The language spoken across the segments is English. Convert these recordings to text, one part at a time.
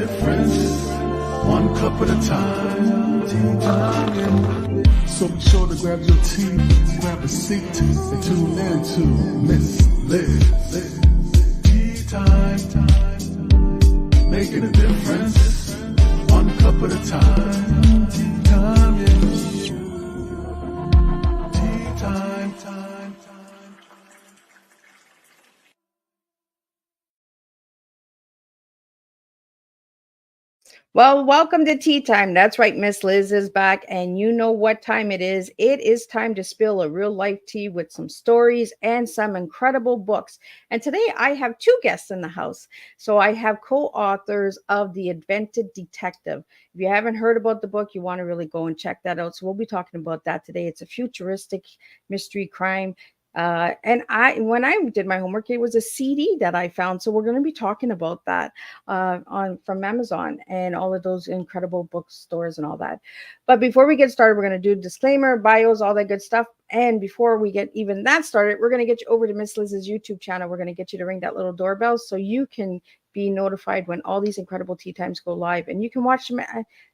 difference, one cup at a time. Tea time. So be sure to grab your tea, grab a seat, and tune in to Miss Liz. Tea time, making a difference, one cup at a time. Tea time, yeah. Tea time. Well, welcome to Tea Time. That's right, Miss Liz is back, and you know what time it is. It is time to spill a real life tea with some stories and some incredible books. And today I have two guests in the house. So I have co-authors of The Reinvented Detective. If you haven't heard about the book, you want to really go and check that out. So we'll be talking about that today. It's a futuristic mystery crime. And when I did my homework, it was a CD that I found. So we're going to be talking about that on from Amazon and all of those incredible bookstores and all that. But before we get started, we're going to do disclaimer, bios, all that good stuff. And before we get even that started, we're going to get you over to Miss Liz's YouTube channel. We're going to get you to ring that little doorbell so you can be notified when all these incredible tea times go live. And you can watch them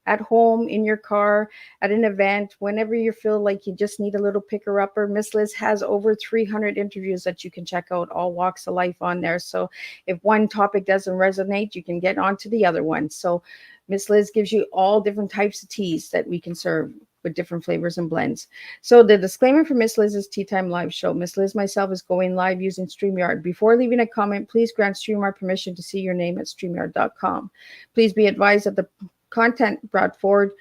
at home, in your car, at an event, whenever you feel like you just need a little picker-upper. Miss Liz has over 300 interviews that you can check out, all walks of life on there. So if one topic doesn't resonate, you can get on to the other one. So Miss Liz gives you all different types of teas that we can serve with different flavors and blends. So the disclaimer for Miss Liz's Tea Time live show. Miss Liz myself is going live using StreamYard. Before leaving a comment, please grant StreamYard permission to see your name at StreamYard.com. Please be advised that the content brought forward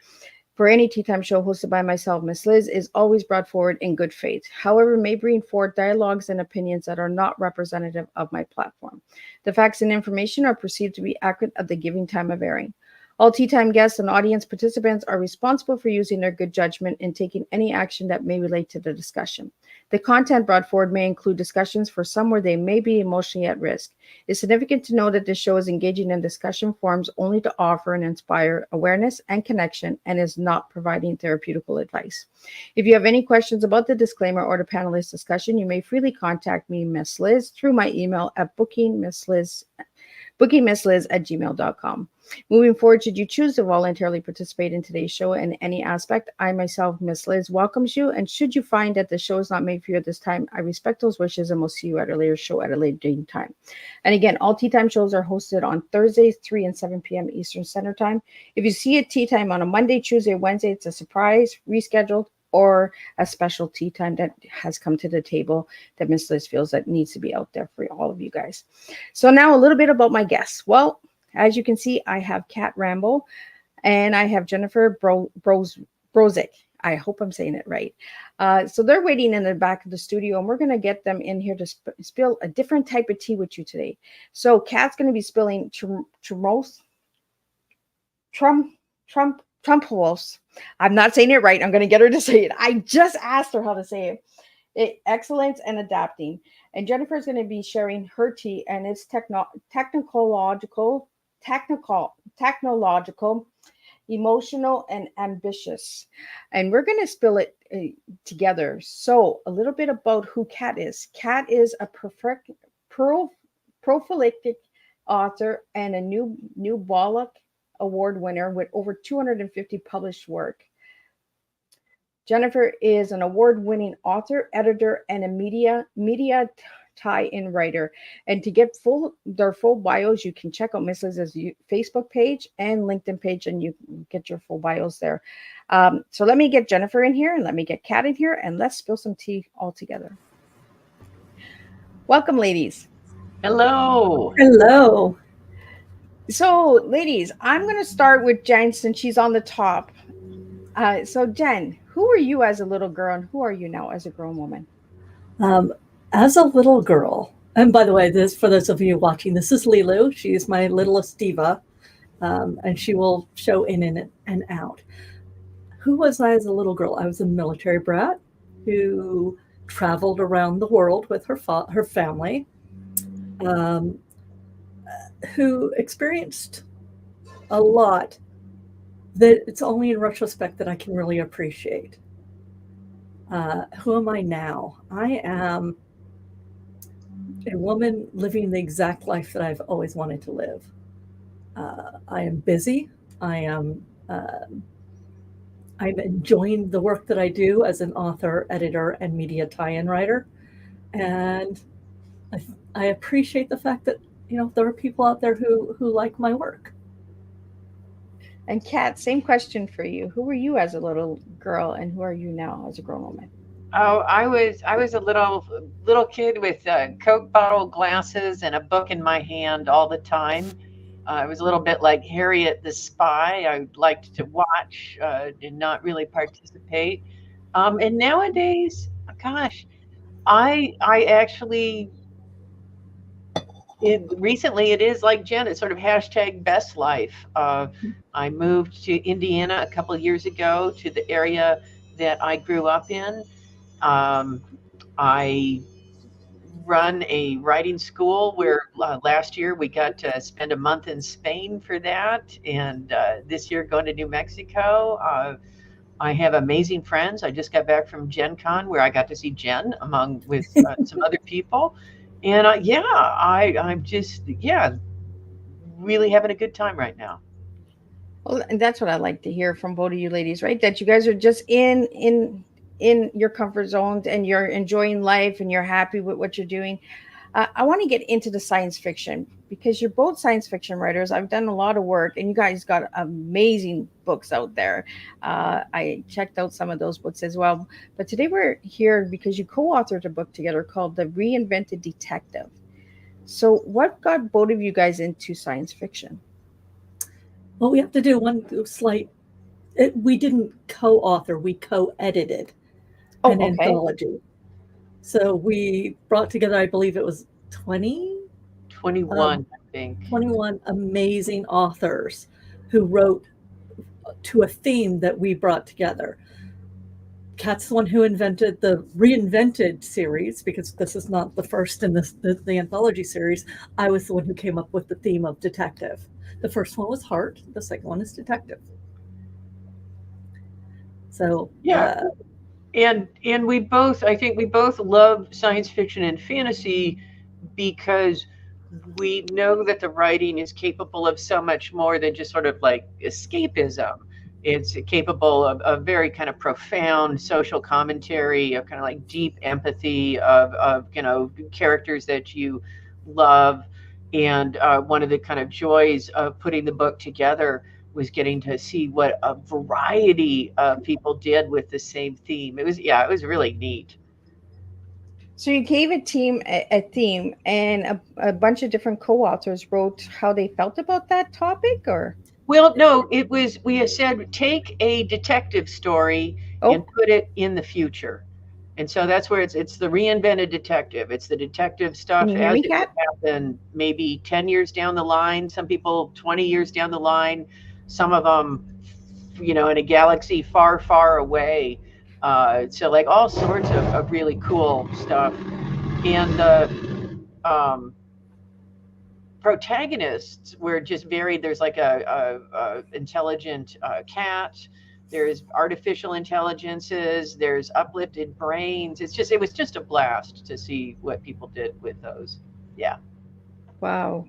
for any Tea Time show hosted by myself, Miss Liz, is always brought forward in good faith. However, may bring forward dialogues and opinions that are not representative of my platform. The facts and information are perceived to be accurate at the given time of airing. All Tea Time guests and audience participants are responsible for using their good judgment in taking any action that may relate to the discussion. The content brought forward may include discussions for some where they may be emotionally at risk. It's significant to know that this show is engaging in discussion forums only to offer and inspire awareness and connection and is not providing therapeutical advice. If you have any questions about the disclaimer or the panelist discussion, you may freely contact me, Miss Liz, through my email at bookingmissliz@gmail.com. Moving forward, should you choose to voluntarily participate in today's show in any aspect, I myself, Miss Liz, welcomes you. And should you find that the show is not made for you at this time, I respect those wishes and will see you at a later show at a later date and time. And again, all Tea Time shows are hosted on Thursdays, 3 and 7 p.m. Eastern Standard Time. If you see a Tea Time on a Monday, Tuesday, or Wednesday, it's a surprise, rescheduled, or a special tea time that has come to the table that Miss Liz feels that needs to be out there for all of you guys. So now a little bit about my guests. Well, as you can see, I have Kat Rambo and I have Jennifer Brozek. I hope I'm saying it right. So they're waiting in the back of the studio, and we're going to get them in here to spill a different type of tea with you today. So Kat's going to be spilling Trumpos. I'm not saying it right. I'm going to get her to say it. I just asked her how to say it. Excellence and adapting. And Jennifer is going to be sharing her tea, and it's technological, emotional, and ambitious. And we're going to spill it together. So a little bit about who Kat is. Kat is a prolific author and a Nebula Award winner with over 250 published work. Jennifer is an award-winning author, editor, and a media tie-in writer. And to get their full bios, you can check out Miss Liz's Facebook page and LinkedIn page, and you get your full bios there. So let me get Jennifer in here, and let me get Kat in here, and let's spill some tea all together. Welcome, ladies. Hello. Hello. So, ladies, I'm going to start with Jen since she's on the top. So, Jen, who were you as a little girl, and who are you now as a grown woman? As a little girl, and by the way, this for those of you watching, this is Lilu. She's my littlest diva, and she will show in and out. Who was I as a little girl? I was a military brat who traveled around the world with her family, who experienced a lot that it's only in retrospect that I can really appreciate. Who am I now? I am a woman living the exact life that I've always wanted to live. I am busy. I am. I'm enjoying the work that I do as an author, editor, and media tie-in writer, and I appreciate the fact that there are people out there who like my work. And Kat, same question for you. Who were you as a little girl, and who are you now as a grown woman? Oh, I was a little kid with Coke bottle glasses and a book in my hand all the time. I was a little bit like Harriet the Spy. I liked to watch, did not really participate. And nowadays, gosh, I actually recently it is like Jen. It's sort of hashtag best life. I moved to Indiana a couple of years ago to the area that I grew up in. Um, I run a writing school where last year we got to spend a month in Spain for that, and this year going to New Mexico. I have amazing friends. I just got back from Gen Con where I got to see Jen among with some other people, and yeah, I'm just really having a good time right now. Well, and that's what I like to hear from both of you ladies, right? That you guys are just in your comfort zones and you're enjoying life and you're happy with what you're doing. I want to get into the science fiction because you're both science fiction writers. I've done a lot of work, and you guys got amazing books out there. I checked out some of those books as well. But today we're here because you co-authored a book together called The Reinvented Detective. So, what got both of you guys into science fiction? Well, we have to do one slight. We didn't co-author; we co-edited an Oh, okay. anthology. So we brought together, I believe it was 20, 21, I think. 21 amazing authors who wrote to a theme that we brought together. Kat's the one who invented the Reinvented series, because this is not the first in the anthology series. I was the one who came up with the theme of detective. The first one was heart. The second one is detective. So Yeah. And we both, I think we both love science fiction and fantasy because we know that the writing is capable of so much more than just sort of like escapism. It's capable of very kind of profound social commentary, of kind of like deep empathy of characters that you love. And one of the kind of joys of putting the book together was getting to see what a variety of people did with the same theme. It was really neat. So you gave a team a theme, and a bunch of different co-authors wrote how they felt about that topic, or Well, no, it was, we had said, take a detective story and oh, put it in the future. And so that's where it's the reinvented detective. It's the detective can stuff you hear as me, it would Kat? happen maybe 10 years down the line, some people 20 years down the line, some of them, in a galaxy far, far away. So like all sorts of really cool stuff. And um, protagonists were just varied. There's like a intelligent cat. There's artificial intelligences. There's uplifted brains. It was just a blast to see what people did with those. Yeah. Wow.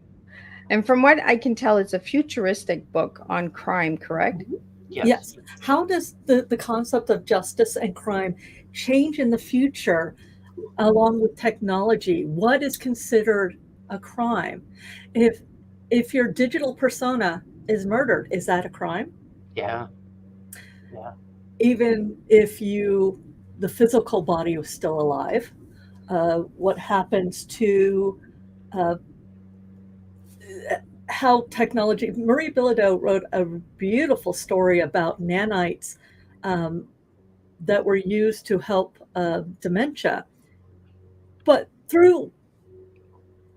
And from what I can tell, it's a futuristic book on crime, correct? Yes. yes, how does the concept of justice and crime change in the future along with technology? What is considered a crime? If if your digital persona is murdered, is that a crime? Yeah. Yeah. Even if the physical body was still alive, what happens to uh, how technology? Marie Bilodeau wrote a beautiful story about nanites um, that were used to help dementia, but through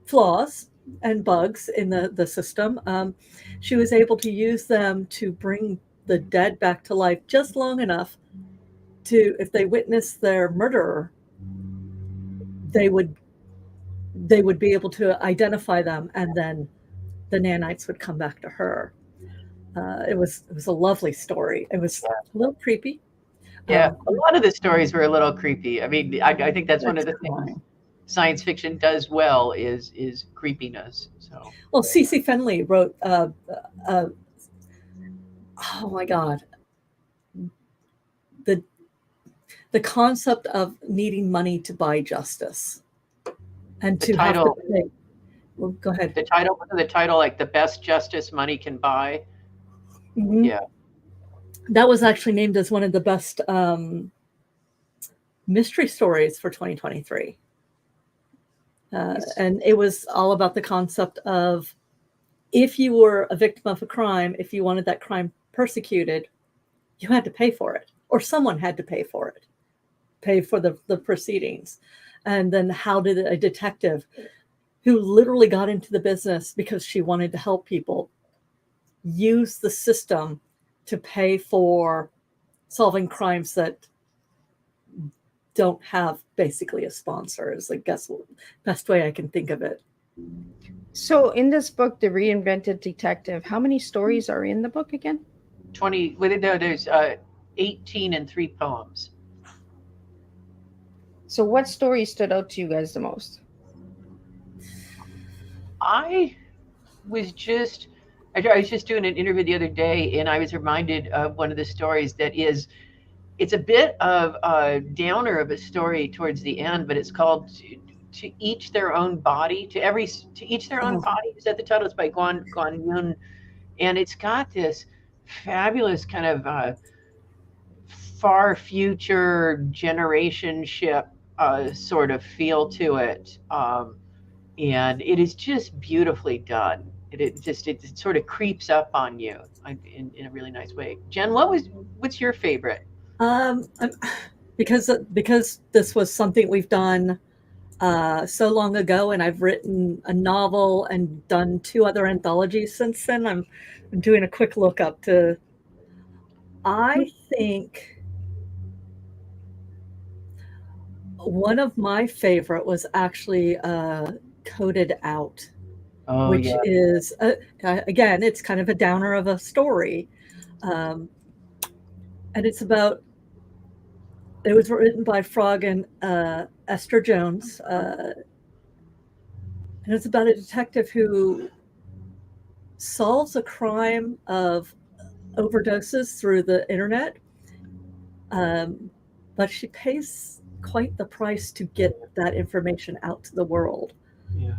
flaws and bugs in the system, she was able to use them to bring the dead back to life just long enough to, if they witnessed their murderer, they would be able to identify them, and then the nanites would come back to her. It was a lovely story. It was a little creepy. Yeah. Um, A lot of the stories were a little creepy. I mean, I think that's one of that's the things. crime. science fiction does well is creepiness. So, well, C.C. Fenley wrote, oh my God, the concept of needing money to buy justice and the to title, have to pay. Well, go ahead. the title, like the best justice money can buy. Mhm. Yeah. That was actually named as one of the best mystery stories for 2023. And it was all about the concept of, if you were a victim of a crime, if you wanted that crime persecuted, you had to pay for it, or someone had to pay for it, pay for the proceedings. And then how did a detective who literally got into the business because she wanted to help people use the system to pay for solving crimes that don't have basically a sponsor, is I guess the best way I can think of it. So in this book, The Reinvented Detective, how many stories are in the book again? 20. No, there's 18 and 3 poems. So what story stood out to you guys the most? I was just doing an interview the other day, and I was reminded of one of the stories that it's a bit of a downer of a story towards the end, but it's called To Each Their Own Body. To Each Their Own Body. Is that the title? It's by Guan Yun, and it's got this fabulous kind of far future generationship sort of feel to it. And it is just beautifully done. It sort of creeps up on you in a really nice way. Jen, what's your favorite? Because this was something we've done so long ago, and I've written a novel and done 2 other anthologies since then. I'm doing a quick look up to. I think one of my favorite was actually Coded Out, which is again, it's kind of a downer of a story, and it's about. It was written by Frog and Esther Jones, and it's about a detective who solves a crime of overdoses through the internet, but she pays quite the price to get that information out to the world. Yeah.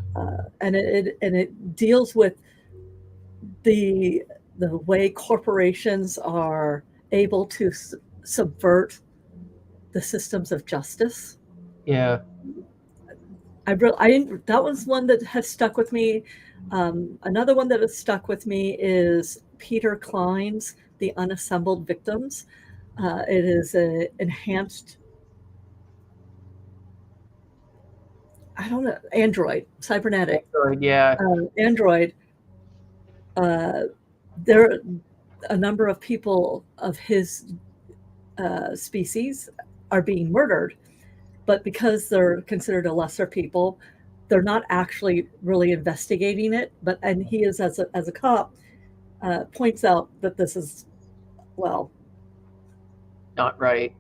And it deals with the way corporations are able to subvert the systems of justice. Yeah. That was one that has stuck with me. Another one that has stuck with me is Peter Klein's The Unassembled Victims. It is an enhanced, I don't know, android, cybernetic. Yeah. Android. There are a number of people of his species are being murdered, but because they're considered a lesser people, they're not actually really investigating it. And he is, as a cop, points out that this is, well, not right.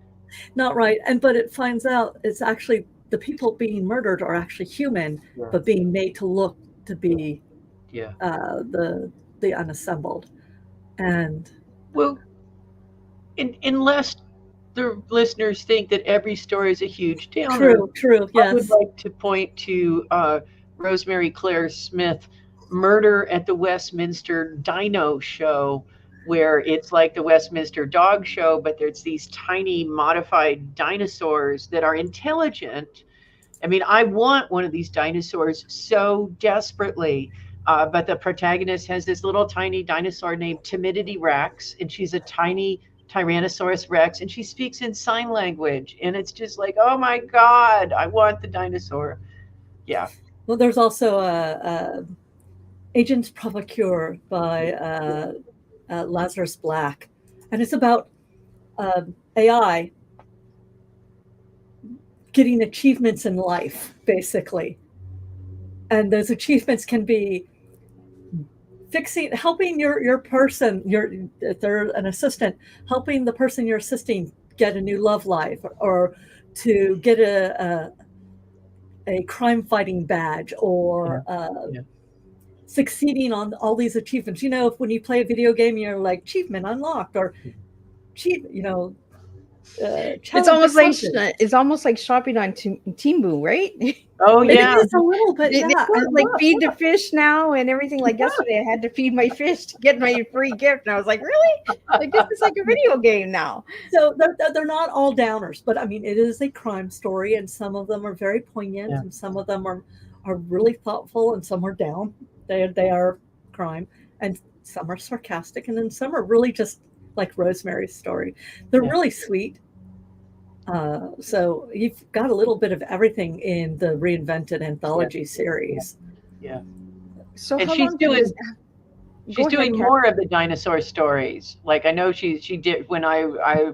But it finds out it's actually the people being murdered are actually human, but being made to look to be the unassembled. And well, unless the listeners think that every story is a huge downer. True, yes. I would like to point to Rosemary Claire Smith, Murder at the Westminster Dino Show, where it's like the Westminster Dog Show, but there's these tiny modified dinosaurs that are intelligent. I mean, I want one of these dinosaurs so desperately, but the protagonist has this little tiny dinosaur named Timidity Rex, and she's a tiny Tyrannosaurus Rex, and she speaks in sign language, and it's just like, oh my God, I want the dinosaur. Yeah. Well, there's also Agents Provocure by Lazarus Black, and it's about AI getting achievements in life, basically, and those achievements can be helping your person, if they're an assistant, helping the person you're assisting get a new love life, or to get a crime fighting badge or Yeah. succeeding on all these achievements. You know, if when you play a video game, you're like achievement unlocked or It's challenge almost like accepted. it's almost like shopping on Timboo, right? Oh It yeah. is a little bit, They yeah. have, like feed the fish now and everything. Like yesterday, I had to feed my fish to get my free gift, and I was like, really? Like this is like a video game now. So they're not all downers, but I mean, it is a crime story, and some of them are very poignant, Yeah. and some of them are really thoughtful, and some are down. They are crime, and some are sarcastic, and then some are really just like Rosemary's Story. They're Yeah. really sweet. So you've got a little bit of everything in the Reinvented anthology series. Yeah. So And how she's long did doing this? she's Go ahead, doing Karen. more of the dinosaur stories. Like I know she did when I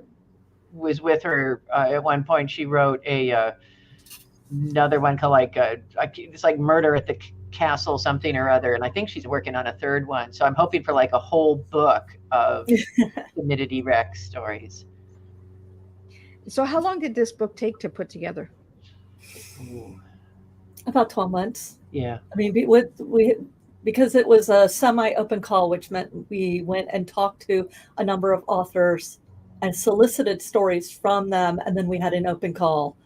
was with her at one point. She wrote another one called it's like Murder at the Castle something or other, and I think she's working on a third one. So I'm hoping for like a whole book of Timidity Rex stories. So how long did this book take to put together? Ooh. About 12 months. Yeah. I mean, because it was a semi-open call, which meant we went and talked to a number of authors and solicited stories from them, and then we had an open call.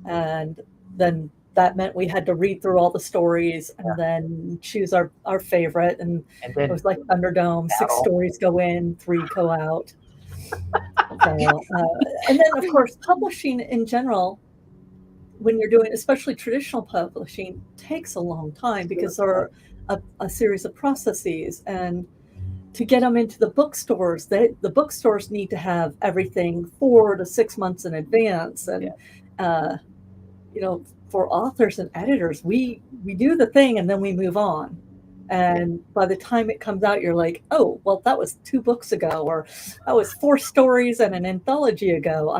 And then that meant we had to read through all the stories and then choose our favorite. And then it was like Thunderdome, 6 battle. stories go in, 3 go out. So, and then, of course, publishing in general, when you're doing, especially traditional publishing, takes a long time because there are a series of processes. And to get them into the bookstores, the bookstores need to have everything 4 to 6 months in advance. And, for authors and editors, we do the thing and then we move on. And by the time it comes out, you're like, oh, well, that was 2 books ago, or that was 4 stories and an anthology ago.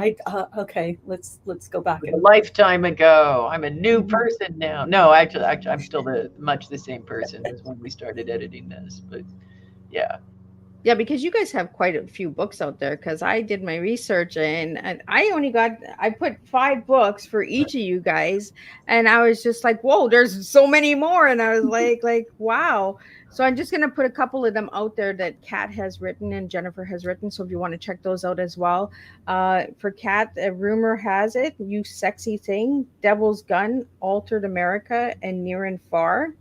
Okay, let's go back. A lifetime ago. I'm a new person now. No, actually, I'm still much the same person as when we started editing this. But yeah. Yeah, because you guys have quite a few books out there. Because I did my research and I put 5 books for each of you guys, and I was just like, whoa, there's so many more, and I was like wow. So I'm just gonna put a couple of them out there that Kat has written and Jennifer has written. So if you want to check those out as well, for Kat, a rumor has it, You Sexy Thing, Devil's Gun, Altered America, and Near and Far.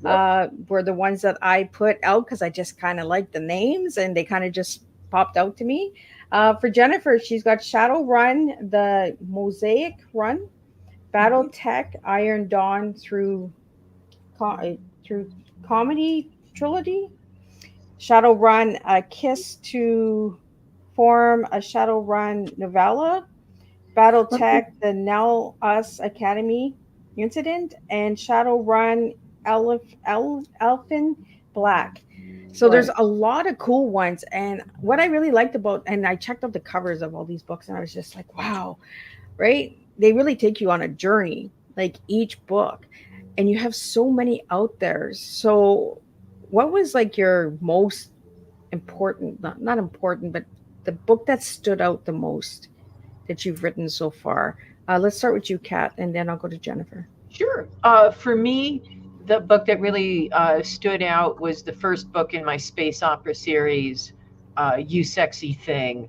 Were the ones that I put out because I just kind of like the names and they kind of just popped out to me. For Jennifer, she's got Shadow Run, the Mosaic Run, Battle Tech, Iron Dawn through Comedy Trilogy, Shadow Run, A Kiss to Form a Shadow Run novella, Battle Tech, the Nell Us Academy Incident, and Shadow Run Elfin Black. So there's a lot of cool ones. And what I really liked about, and I checked out the covers of all these books and I was just like, wow, right? They really take you on a journey, like each book. And you have so many out there. So what was like your most important, not important, but the book that stood out the most that you've written so far? Let's start with you, Kat, and then I'll go to Jennifer. Sure. For me, the book that really stood out was the first book in my space opera series, You Sexy Thing.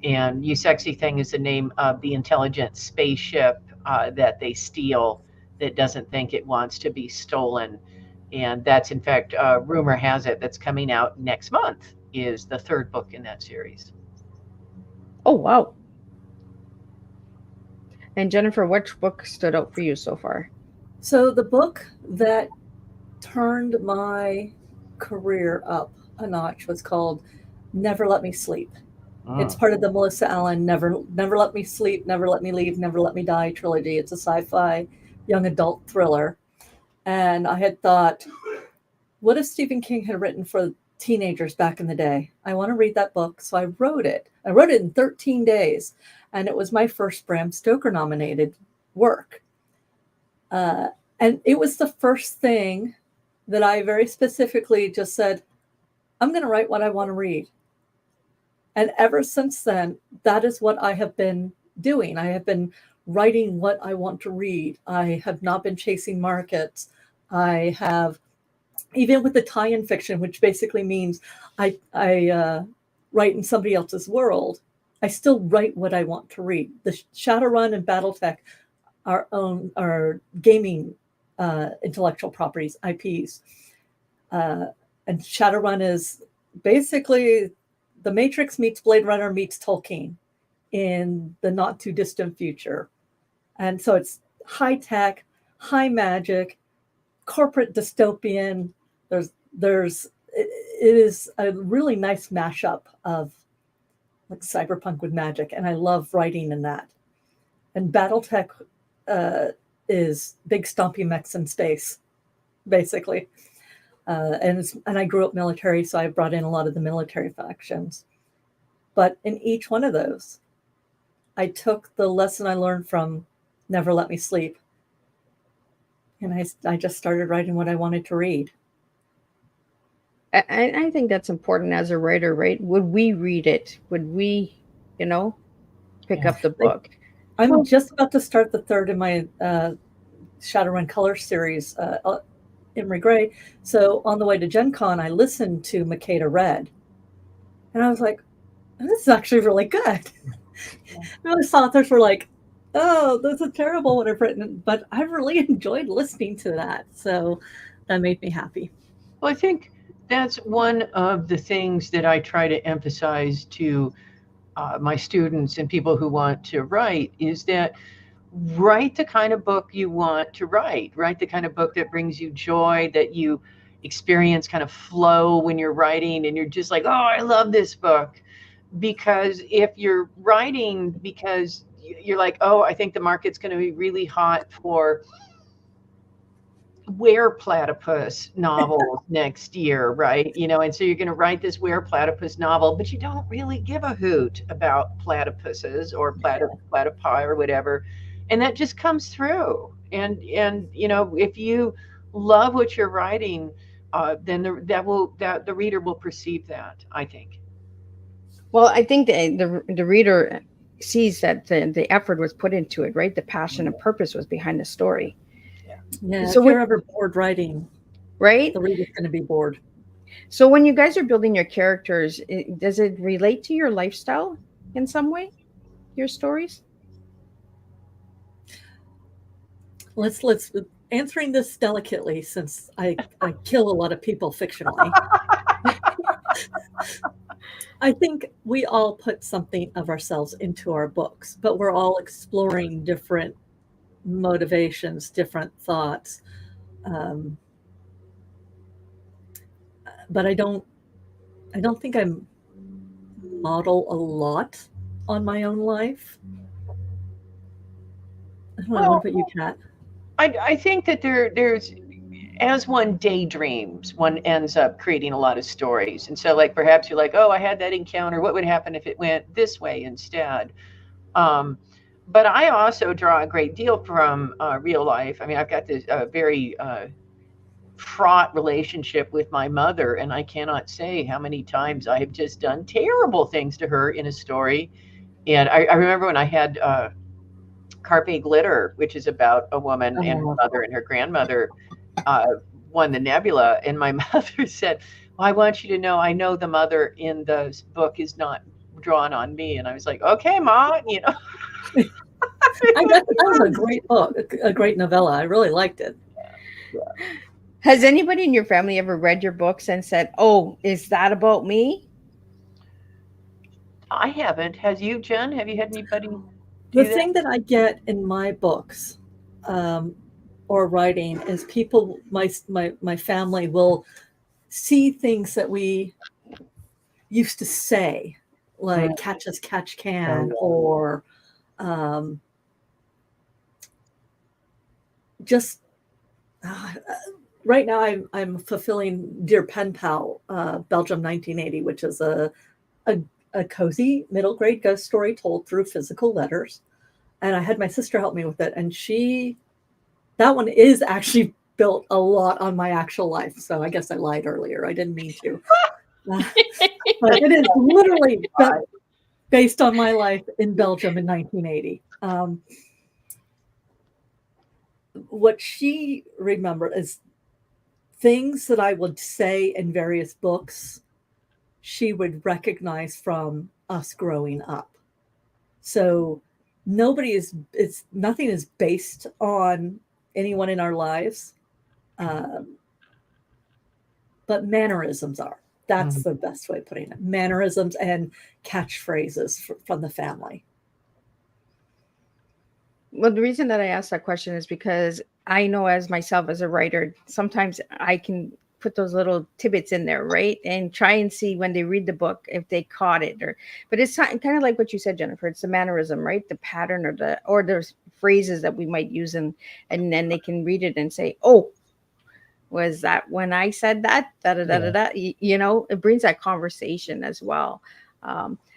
And You Sexy Thing is the name of the intelligent spaceship that they steal that doesn't think it wants to be stolen. And that's, in fact, rumor has it, that's coming out next month, is the 3rd book in that series. Oh, wow. And Jennifer, which book stood out for you so far? So the book that turned my career up a notch was called Never Let Me Sleep. It's part of the Melissa Allen Never Let Me Sleep, Never Let Me Leave, Never Let Me Die trilogy. It's a sci-fi young adult thriller. And I had thought, what if Stephen King had written for teenagers back in the day? I want to read that book. So I wrote it. I wrote it in 13 days. And it was my first Bram Stoker nominated work. And it was the first thing that I very specifically just said, I'm going to write what I want to read. And ever since then, that is what I have been doing. I have been writing what I want to read. I have not been chasing markets. I have, even with the tie-in fiction, which basically means I write in somebody else's world, I still write what I want to read. The Shadowrun and BattleTech are gaming intellectual properties, IPs. And Shadowrun is basically The Matrix meets Blade Runner meets Tolkien in the not too distant future. And so it's high tech, high magic, corporate dystopian. It is a really nice mashup of like cyberpunk with magic, and I love writing in that. And BattleTech is big stompy mechs in space, basically. And I grew up military, so I brought in a lot of the military factions. But in each one of those, I took the lesson I learned from Never Let Me Sleep, and I just started writing what I wanted to read. I think that's important as a writer, right? Would we read it? Would we, pick up the book? I'm just about to start the third in my Shadowrun Color series, Imri Gray. So on the way to Gen Con, I listened to Makeda Red, and I was like, this is actually really good. Most authors were like, oh, this is terrible what I've written, but I really enjoyed listening to that. So that made me happy. Well, I think that's one of the things that I try to emphasize to my students and people who want to write, is that write the kind of book you want to write the kind of book that brings you joy, that you experience kind of flow when you're writing and you're just like, oh, I love this book. Because if you're writing because you're like, oh, I think the market's going to be really hot for were-platypus novels next year, right? And so you're going to write this were-platypus novel, but you don't really give a hoot about platypuses or platypi or whatever. And that just comes through. And if you love what you're writing, then the reader will perceive that, I think. Well, I think the reader sees that the effort was put into it, right? The passion and purpose was behind the story. Yeah, so if you're ever bored writing, right, the reader's going to be bored. So when you guys are building your characters, does it relate to your lifestyle in some way, your stories? Let's answering this delicately, since I kill a lot of people fictionally. I think we all put something of ourselves into our books, but we're all exploring different motivations, different thoughts. But I don't think I model a lot on my own life. I don't know. What about you, Kat? I think that there's, as one daydreams, one ends up creating a lot of stories. And so, like, perhaps you're like, oh, I had that encounter. What would happen if it went this way instead? But I also draw a great deal from real life. I mean, I've got this very fraught relationship with my mother, and I cannot say how many times I have just done terrible things to her in a story. And I remember when I had Carpe Glitter, which is about a woman and her mother and her grandmother, won the Nebula, and my mother said, well, I want you to know, I know the mother in the book is not drawn on me. And I was like, okay, Ma, that was a great book, a great novella. I really liked it. Yeah. Has anybody in your family ever read your books and said, oh, is that about me? I haven't. Has you, Jen? Have you had anybody? The thing that I get in my books or writing is people, my family will see things that we used to say, like catch as catch can, or just right now I'm fulfilling Dear Pen Pal, Belgium 1980, which is a cozy middle grade ghost story told through physical letters. And I had my sister help me with it. And that one is actually built a lot on my actual life. So I guess I lied earlier. I didn't mean to. But it is literally based on my life in Belgium in 1980. what she remembered is things that I would say in various books, she would recognize from us growing up. So nothing is based on anyone in our lives, but mannerisms are. That's the best way of putting it. Mannerisms and catchphrases from the family. Well, the reason that I asked that question is because I know as myself as a writer, sometimes I can put those little tidbits in there, right? And try and see when they read the book if they caught it, but it's kind of like what you said, Jennifer. It's the mannerism, right? The pattern or the phrases that we might use, and then they can read it and say, "Oh, was that when I said that?" Da da da da da. You know, it brings that conversation as well.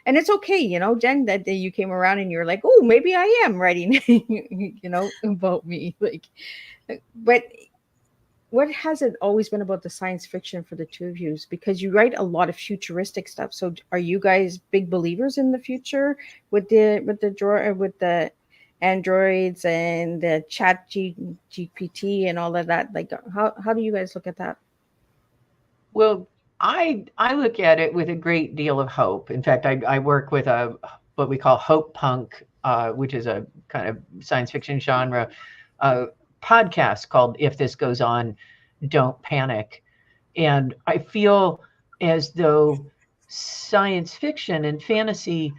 And it's okay, you know, Jen, that you came around and you're like, "Oh, maybe I am writing," you know, about me. Like, but what has it always been about the science fiction for the two of you? Because you write a lot of futuristic stuff. So are you guys big believers in the future with the androids and the GPT and all of that? Like, how do you guys look at that? Well, I look at it with a great deal of hope. In fact, I work with what we call hope punk, which is a kind of science fiction genre podcast called "If This Goes On, Don't Panic." And I feel as though science fiction and fantasy,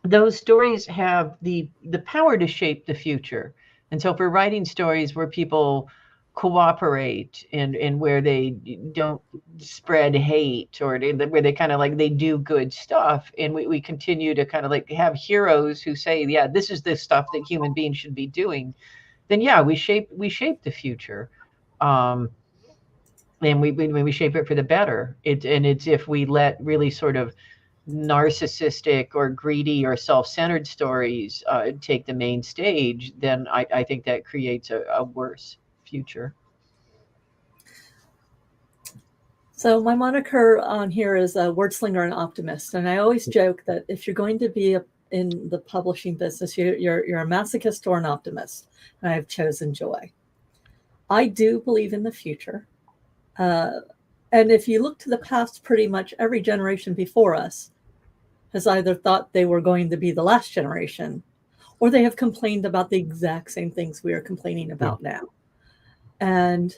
those stories have the power to shape the future. And so if we're writing stories where people cooperate and where they don't spread hate, or where they kind of like they do good stuff, and we continue to kind of like have heroes who say, yeah, this is the stuff that human beings should be doing, then yeah, we shape the future. And we shape it for the better. It's if we let really sort of narcissistic or greedy or self-centered stories take the main stage, then I think that creates a worse future. So my moniker on here is a wordslinger and optimist, and I always joke that if you're going to be in the publishing business, you're a masochist or an optimist, and I have chosen joy. I do believe in the future, and if you look to the past, pretty much every generation before us has either thought they were going to be the last generation, or they have complained about the exact same things we are complaining about now. And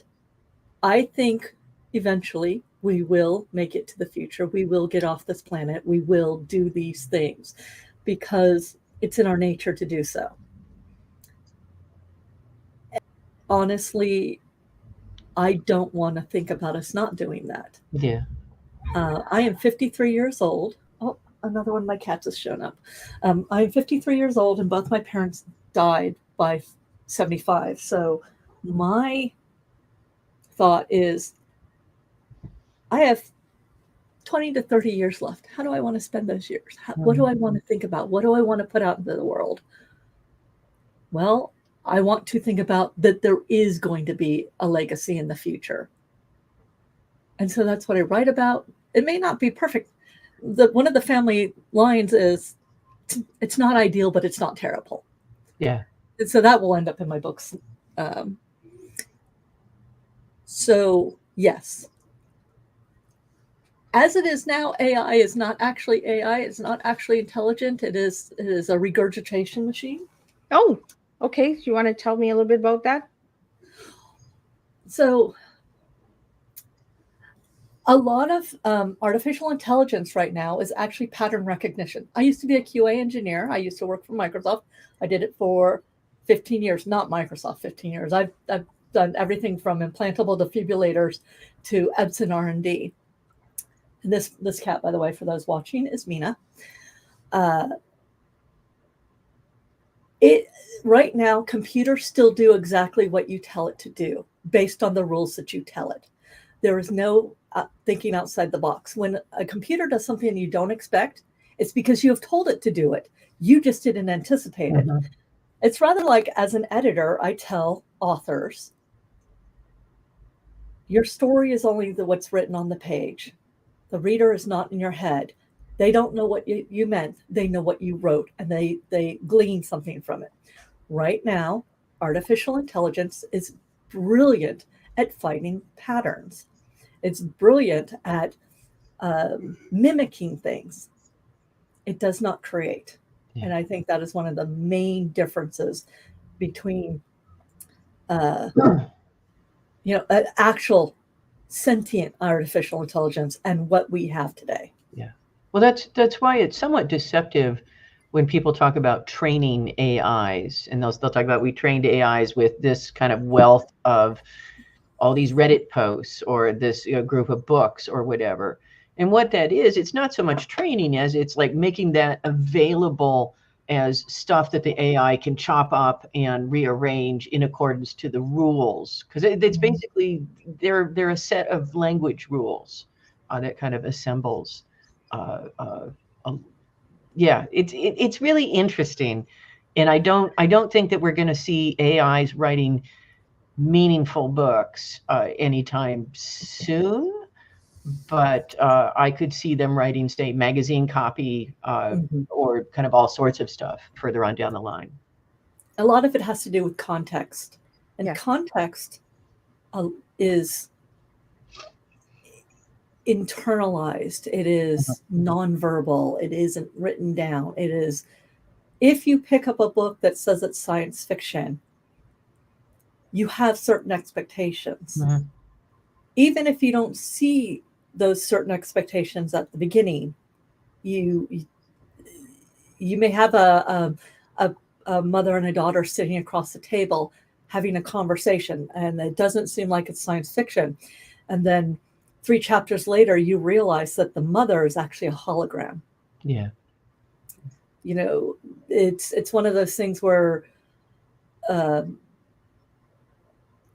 I think eventually we will make it to the future. We will get off this planet. We will do these things because it's in our nature to do so. And honestly, I don't want to think about us not doing that. Yeah. I am 53 years old. Oh, another one of my cats has shown up. I am 53 years old, and both my parents died by 75. So my thought is, I have 20 to 30 years left. How do I want to spend those years? What do I want to think about? What do I want to put out into the world? Well, I want to think about that there is going to be a legacy in the future. And so that's what I write about. It may not be perfect. One of the family lines is, it's not ideal, but it's not terrible. Yeah. And so that will end up in my books. So yes. As it is now, AI is not actually AI. It's not actually intelligent. It is a regurgitation machine. Oh, okay. Do you want to tell me a little bit about that? So a lot of artificial intelligence right now is actually pattern recognition. I used to be a QA engineer. I used to work for Microsoft. I did it for 15 years, not Microsoft, 15 years. I've done everything from implantable defibrillators to Epson R&D. And this cat, by the way, for those watching, is Mina. Right now, computers still do exactly what you tell it to do based on the rules that you tell it. There is no thinking outside the box. When a computer does something you don't expect, it's because you have told it to do it. You just didn't anticipate it. It's rather like, as an editor, I tell authors, your story is only what's written on the page. The reader is not in your head. They don't know what you meant. They know what you wrote, and they glean something from it. Right now, artificial intelligence is brilliant at finding patterns. It's brilliant at mimicking things. It does not create. Yeah. And I think that is one of the main differences between, an actual sentient artificial intelligence and what we have today. Yeah. Well, that's why it's somewhat deceptive when people talk about training AIs, and they'll talk about, we trained AIs with this kind of wealth of all these Reddit posts or this group of books or whatever. And what that is, it's not so much training as it's like making that available as stuff that the AI can chop up and rearrange in accordance to the rules. Because it's basically, they're a set of language rules that kind of assembles. Yeah, it's really interesting. And I don't think that we're going to see AIs writing meaningful books anytime soon. But I could see them writing, say, magazine copy or kind of all sorts of stuff further on down the line. A lot of it has to do with context. And context is internalized. It is nonverbal. It isn't written down. It is, if you pick up a book that says it's science fiction, you have certain expectations. Even if you don't see those certain expectations at the beginning, you may have a mother and a daughter sitting across the table having a conversation, and it doesn't seem like it's science fiction. And then 3 chapters later, you realize that the mother is actually a hologram. Yeah. It's one of those things where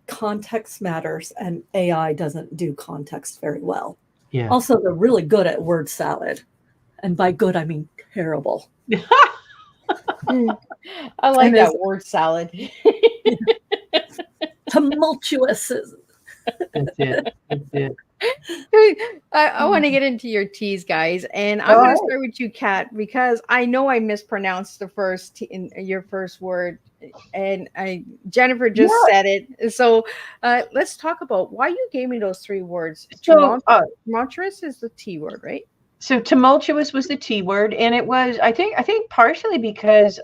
context matters, and AI doesn't do context very well. Yeah. Also, they're really good at word salad. And by good, I mean terrible. I like that word salad. Tumultuous. That's it. I want to get into your teas, guys, and I'm going to start with you, Kat, because I know I mispronounced your first word, and Jennifer just said it. So let's talk about why you gave me those 3 words. So tumultuous is the T word, right? So tumultuous was the T word, and it was, I think partially because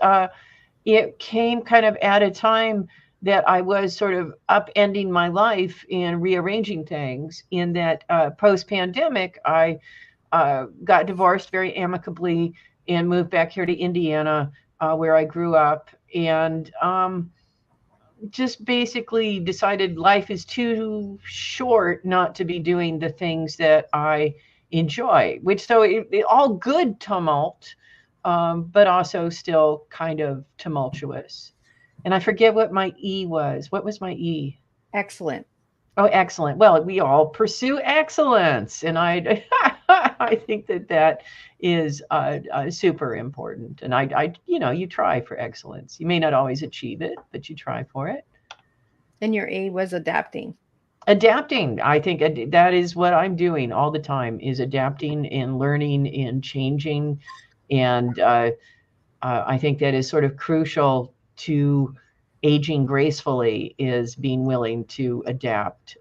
it came kind of at a time that I was sort of upending my life and rearranging things. In that post-pandemic, I got divorced very amicably and moved back here to Indiana, where I grew up, and just basically decided life is too short not to be doing the things that I enjoy, which so it all good tumult, but also still kind of tumultuous. And I forget what my E was. What was my E? Excellent. Oh, excellent. Well, we all pursue excellence. And I I think that is super important. And I you try for excellence. You may not always achieve it, but you try for it. And your A was adapting. Adapting. I think that is what I'm doing all the time, is adapting and learning and changing. And I think that is sort of crucial to aging gracefully, is being willing to adapt,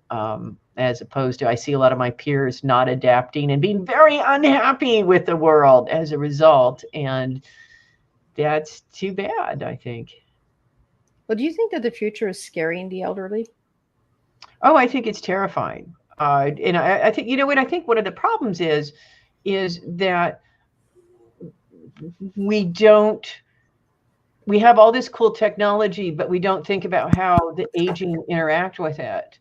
as opposed to, I see a lot of my peers not adapting and being very unhappy with the world as a result. And that's too bad, I think. Well, do you think that the future is scaring the elderly? Oh, I think it's terrifying. And I think, I think one of the problems is that we have all this cool technology, but we don't think about how the aging interact with it.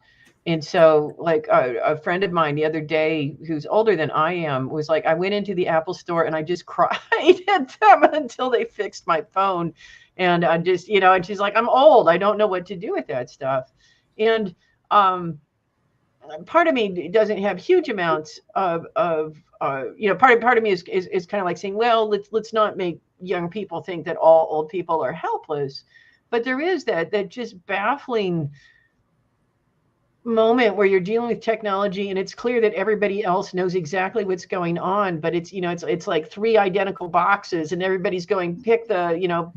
And so, like a friend of mine the other day, who's older than I am, was like, I went into the Apple store and I just cried at them until they fixed my phone. And I just, and she's like, I'm old. I don't know what to do with that stuff. And part of me doesn't have huge amounts of part of me is kind of like saying, well, let's not make young people think that all old people are helpless. But there is that just baffling moment where you're dealing with technology and it's clear that everybody else knows exactly what's going on, but it's like 3 identical boxes and everybody's going, pick the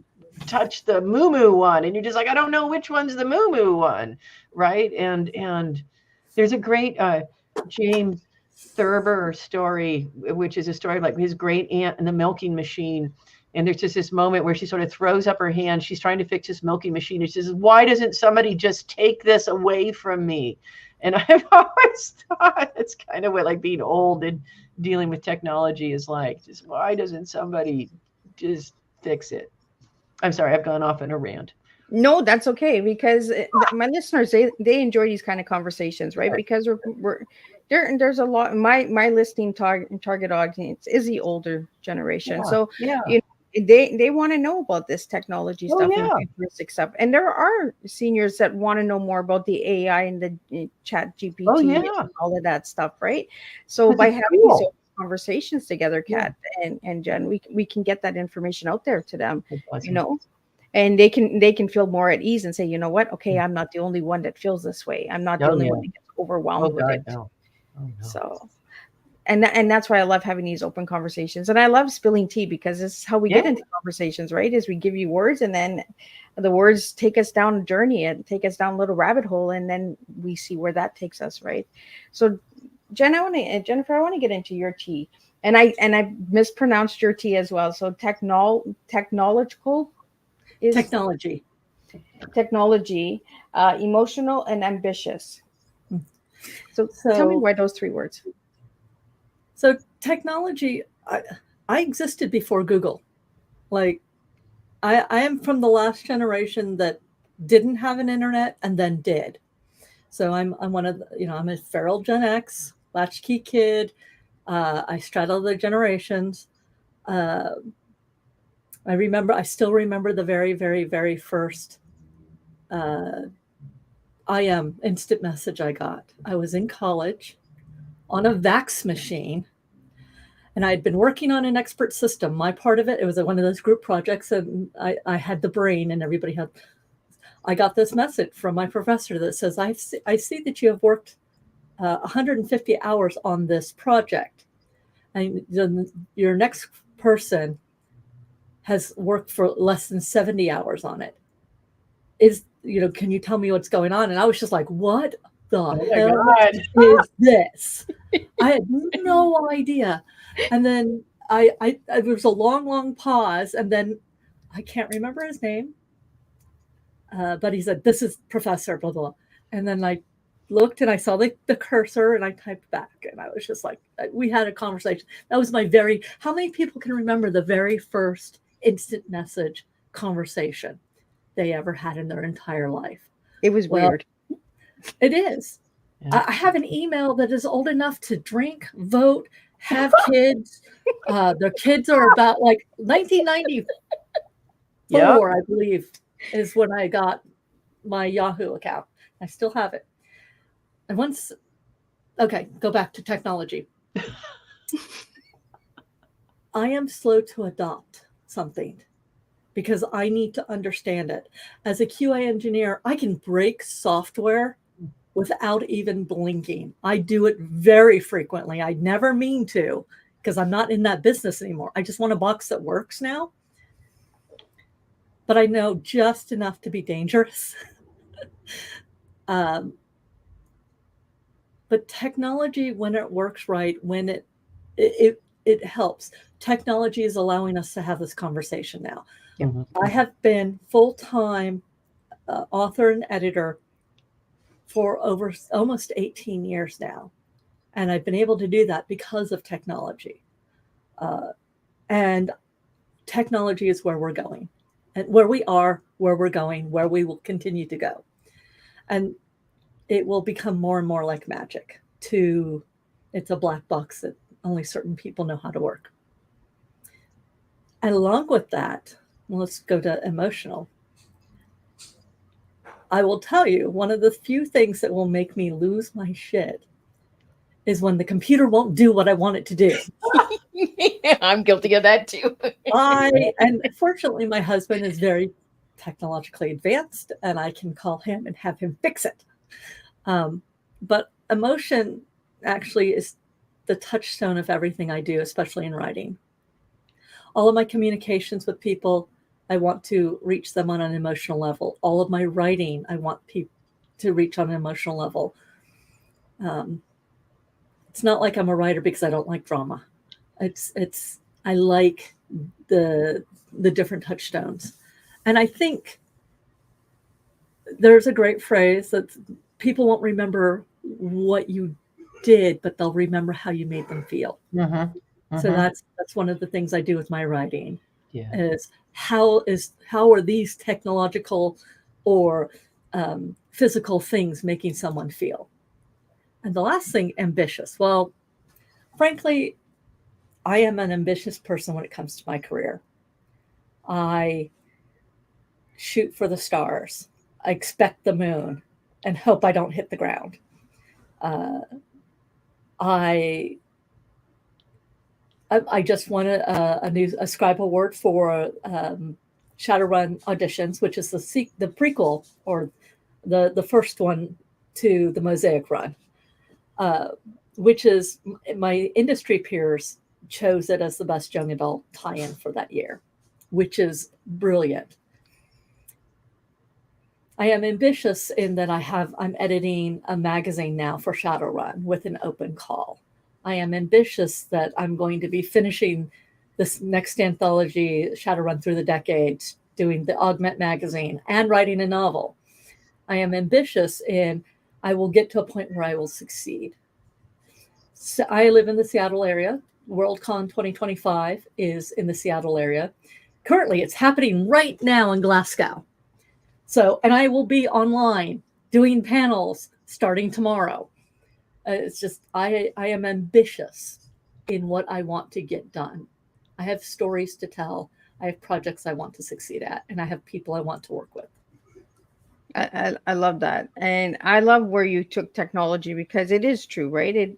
touch the moo moo one, and you're just like, I don't know which one's the moo moo one, right? And there's a great James Thurber story, which is a story like his great aunt and the milking machine. And there's just this moment where she sort of throws up her hand. She's trying to fix this milking machine. And she says, why doesn't somebody just take this away from me? And I've always thought it's kind of what like being old and dealing with technology is like. Just why doesn't somebody just fix it? I'm sorry, I've gone off in a rant. No, that's okay, because my listeners, they enjoy these kind of conversations, right? Because there's a lot. My listening target audience is the older generation, so yeah. They want to know about this technology stuff yeah. and futuristic stuff. And there are seniors that want to know more about the AI and the chat GPT and all of that stuff, right? So by having these conversations together, Kat and Jen, we can get that information out there to them, you know, and they can feel more at ease and say, you know what, okay, I'm not the only one that feels this way. I'm not the only one that gets overwhelmed with it. No. So and that's why I love having these open conversations, and I love spilling tea, because this is how we get into conversations, right? Is we give you words, and then the words take us down a journey and take us down a little rabbit hole, and then we see where that takes us, right? So Jennifer, I want to get into your tea, and I mispronounced your tea as well. So technological is technology, emotional and ambitious. So tell me why those three words. So technology, I existed before Google. Like, I am from the last generation that didn't have an internet and then did. So I'm one of the, I'm a feral Gen X, latchkey kid. I straddle the generations. I still remember the very, very, very first IM instant message I got. I was in college on a fax machine, and I had been working on an expert system. My part of it was one of those group projects, and I had the brain, and everybody had. I got this message from my professor that says, I see that you have worked 150 hours on this project, and your next person has worked for less than 70 hours on it. Can you tell me what's going on? And I was just like, what the hell is this? I had no idea. And then there was a long, long pause, and then I can't remember his name, but he said, this is Professor blah, blah, blah. And then I looked and I saw the cursor, and I typed back, and I was just like, we had a conversation. That was how many people can remember the very first instant message conversation they ever had in their entire life? It was weird. It is. Yeah. I have an email that is old enough to drink, vote, have kids. Their kids are about like 1994, I believe, is when I got my Yahoo account. I still have it. And go back to technology. I am slow to adopt something because I need to understand it. As a QA engineer, I can break software without even blinking. I do it very frequently. I never mean to, because I'm not in that business anymore. I just want a box that works now. But I know just enough to be dangerous. But technology, when it works right, when it helps. Technology is allowing us to have this conversation now. Mm-hmm. I have been full-time author and editor for over almost 18 years now. And I've been able to do that because of technology. And technology is where we're going, and where we are, where we're going, where we will continue to go. And it will become more and more like magic. It's a black box that only certain people know how to work. And along with that, let's go to emotional. I will tell you, one of the few things that will make me lose my shit is when the computer won't do what I want it to do. I'm guilty of that too. And fortunately, my husband is very technologically advanced, and I can call him and have him fix it. But emotion actually is the touchstone of everything I do, especially in writing. All of my communications with people I want to reach them on an emotional level. All of my writing, I want people to reach on an emotional level. It's not like I'm a writer because I don't like drama. I like the different touchstones. And I think there's a great phrase that people won't remember what you did, but they'll remember how you made them feel. So that's one of the things I do with my writing. Is how are these technological or physical things making someone feel? And the last thing, ambitious. Well, frankly, I am an ambitious person when it comes to my career. I shoot for the stars. I expect the moon and hope I don't hit the ground. I just won a Scribe Award for Shadowrun Auditions, which is the prequel or the first one to the Mosaic run, which is my industry peers chose it as the best young adult tie-in for that year, which is brilliant. I am ambitious in that I'm editing a magazine now for Shadowrun with an open call. I am ambitious that I'm going to be finishing this next anthology, Shadowrun Through the Decades, doing the Augment magazine and writing a novel. I am ambitious in I will get to a point where I will succeed. So I live in the Seattle area. Worldcon 2025 is in the Seattle area. Currently, it's happening right now in Glasgow. So, and I will be online doing panels starting tomorrow. It's just, I am ambitious in what I want to get done. I have stories to tell. I have projects I want to succeed at, and I have people I want to work with. I love that. And I love where you took technology, because it is true, right?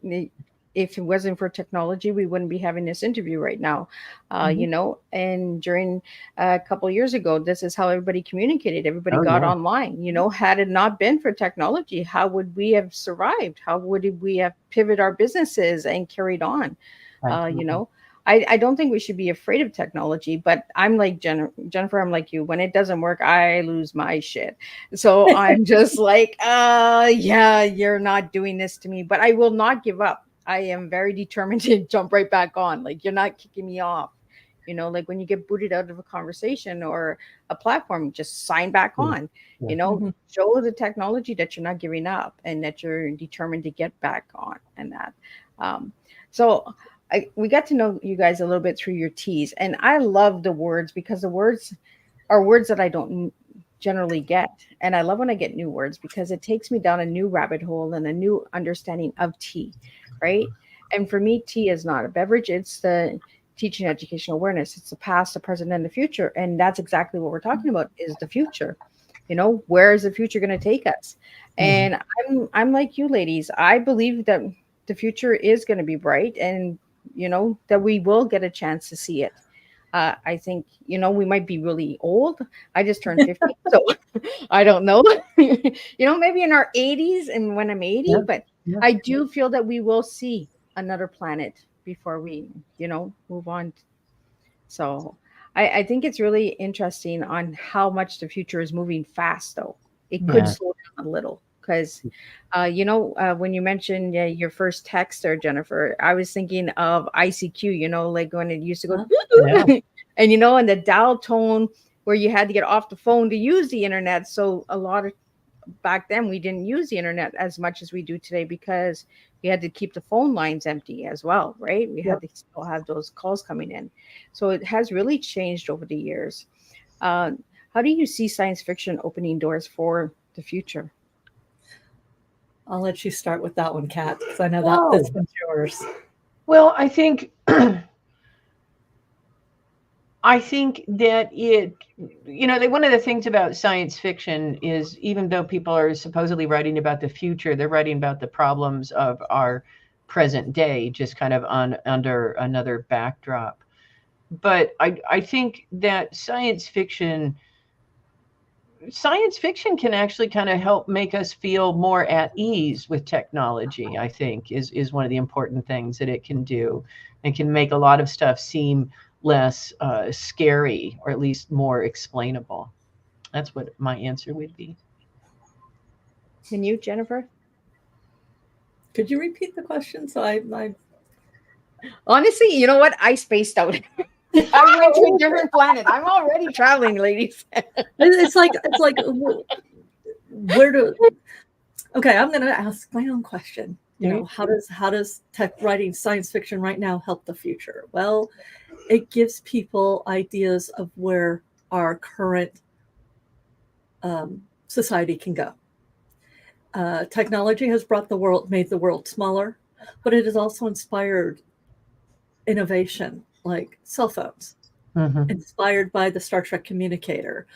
If it wasn't for technology, we wouldn't be having this interview right now, you know. And during a couple of years ago, this is how everybody communicated. Everybody got online, you know. Had it not been for technology, how would we have survived? How would we have pivoted our businesses and carried on? You know, I don't think we should be afraid of technology, but I'm like Jennifer, I'm like you. When it doesn't work, I lose my shit. So I'm just like, yeah, you're not doing this to me, but I will not give up. I am very determined to jump right back on. Like, you're not kicking me off. You know, like when you get booted out of a conversation or a platform, just sign back on. You know, show the technology that you're not giving up and that you're determined to get back on, and that. So we got to know you guys a little bit through your teas, and I love the words, because the words are words that I don't generally get. And I love when I get new words, because it takes me down a new rabbit hole and a new understanding of tea. Right. And for me, tea is not a beverage. It's the teaching educational awareness. It's the past, the present, and the future. And that's exactly what we're talking about, is the future. You know, where is the future going to take us? And I'm like you ladies. I believe that the future is going to be bright, and, you know, that we will get a chance to see it. I think, you know, we might be really old. I just turned 50, so I don't know. You know, maybe in our 80s, and when I'm 80, but I do feel that we will see another planet before we, you know, move on. So I think it's really interesting on how much the future is moving fast, though. It could slow down a little, because, you know, when you mentioned your first text there, Jennifer, I was thinking of ICQ, you know, like when it used to go, and, you know, and the dial tone where you had to get off the phone to use the internet. So a lot of back then, we didn't use the internet as much as we do today, because we had to keep the phone lines empty as well, right? We had to still have those calls coming in. So it has really changed over the years. How do you see science fiction opening doors for the future? I'll let you start with that one, Kat, because I know that this one's yours. Well, I think that it, you know, one of the things about science fiction is, even though people are supposedly writing about the future, they're writing about the problems of our present day, just kind of under another backdrop. But I think that science fiction can actually kind of help make us feel more at ease with technology. I think is one of the important things that it can do. It can make a lot of stuff seem less scary, or at least more explainable. That's what my answer would be. Can you, Jennifer? Could you repeat the question? So I Honestly, you know what? I spaced out. I went to a different planet. I'm already traveling, ladies. it's like where do okay, I'm gonna ask my own question. You know, how does tech writing science fiction right now help the future? Well, it gives people ideas of where our current society can go. Technology has made the world smaller, but it has also inspired innovation, like cell phones, inspired by the Star Trek communicator.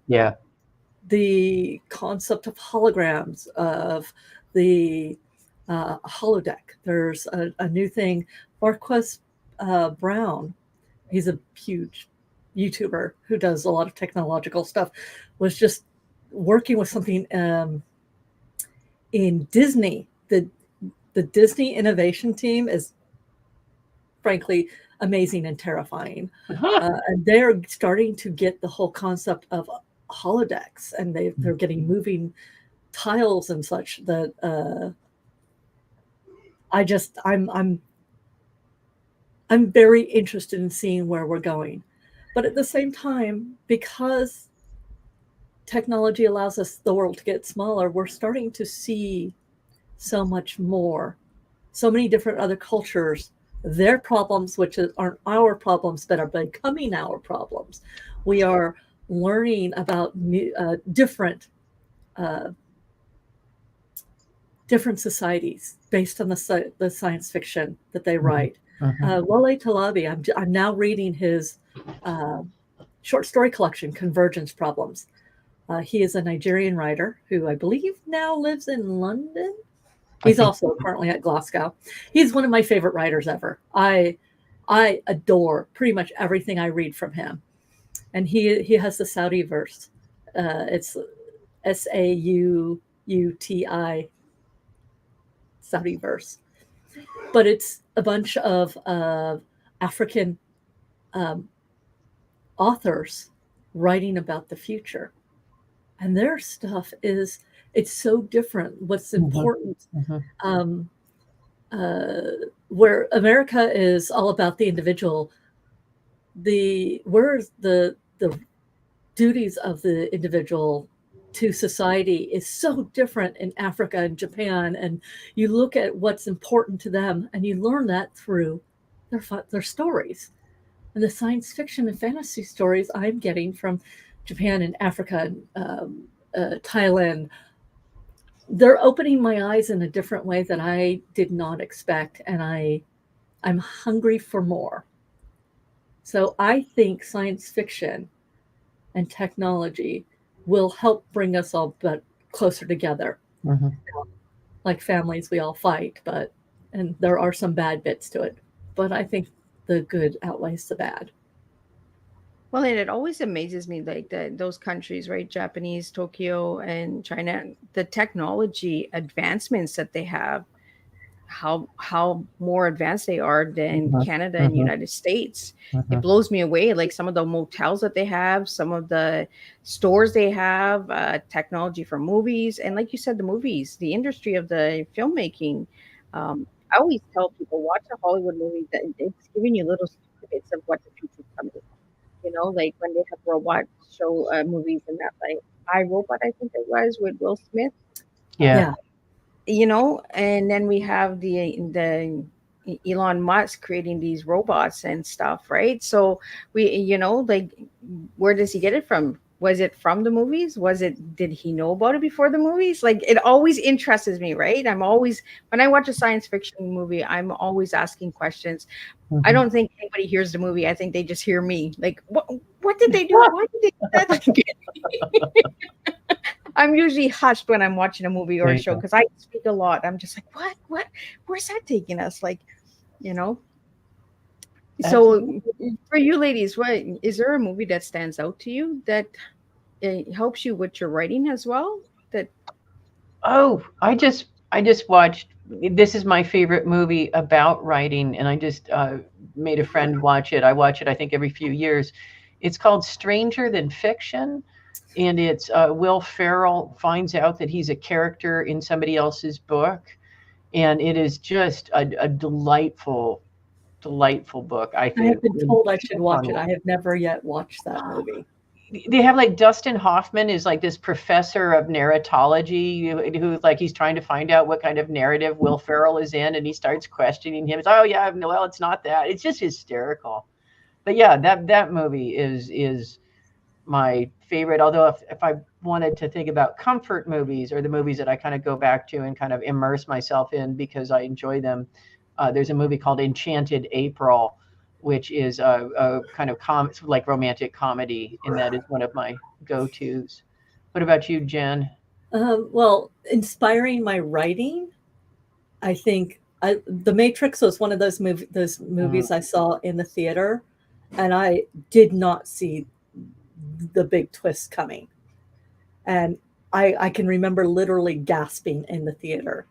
Yeah. The concept of holograms, of the holodeck. There's a new thing. Marquez Brown, he's a huge YouTuber who does a lot of technological stuff, was just working with something in Disney. The Disney innovation team is frankly amazing and terrifying. And they're starting to get the whole concept of holodecks, and they're getting moving tiles and such that I'm very interested in seeing where we're going. But at the same time, because technology allows us the world to get smaller, we're starting to see so much more, so many different other cultures, their problems, which aren't our problems, but are becoming our problems. We are learning about different societies based on the science fiction that they write. Wale Talabi, I'm now reading his short story collection, Convergence Problems. He is a Nigerian writer who I believe now lives in London. He's also currently at Glasgow. He's one of my favorite writers ever. I adore pretty much everything I read from him. And he has the Saudi verse. It's Sauti, Saudi verse. But it's a bunch of African authors writing about the future. And their stuff it's so different. What's important, where America is all about the individual, whereas the duties of the individual to society is so different in Africa and Japan. And you look at what's important to them, and you learn that through their stories. And the science fiction and fantasy stories I'm getting from Japan and Africa and Thailand, they're opening my eyes in a different way that I did not expect. And I'm hungry for more. So I think science fiction and technology will help bring us all closer together. Like families, we all fight, and there are some bad bits to it. But I think the good outweighs the bad. Well, and it always amazes me, like those countries, right? Japanese, Tokyo, and China, the technology advancements that they have, how more advanced they are than Canada and United States. It blows me away. Like some of the motels that they have, some of the stores they have, technology for movies, and like you said, the movies, the industry of the filmmaking. I always tell people, watch a Hollywood movie that it's giving you little snippets of what the future's coming. You know, like when they have robot show movies and that, like I, Robot, I think it was with Will Smith. Yeah. You know, and then we have the Elon Musk creating these robots and stuff, right? So we, you know, like where does he get it from? Was it from the movies? Did he know about it before the movies? Like it always interests me, right? I'm always, when I watch a science fiction movie, I'm always asking questions. I don't think anybody hears the movie. I think they just hear me. Like, what did they do? Why did they do that? I'm usually hushed when I'm watching a movie or a show because I speak a lot. I'm just like, what? Where's that taking us? Like, you know. So for you ladies, what is there a movie that stands out to you that helps you with your writing as well? I just I just watched. This is my favorite movie about writing, and I just made a friend watch it. I watch it, I think, every few years. It's called Stranger Than Fiction, and it's Will Ferrell finds out that he's a character in somebody else's book, and it is just a delightful, delightful book. I I think have been told I should watch funny. it. I have never yet watched that movie. They have like Dustin Hoffman is like this professor of narratology who like he's trying to find out what kind of narrative Will Ferrell is in, and he starts questioning him. It's oh yeah, no, well it's not that. It's just hysterical. But yeah, that movie is my favorite. Although if I wanted to think about comfort movies or the movies that I kind of go back to and kind of immerse myself in because I enjoy them, there's a movie called Enchanted April, which is a kind of like romantic comedy, and that is one of my go-tos. What about you, Jen? Well, inspiring my writing, I think The Matrix was one of those movies I saw in the theater, and I did not see the big twist coming. And I can remember literally gasping in the theater.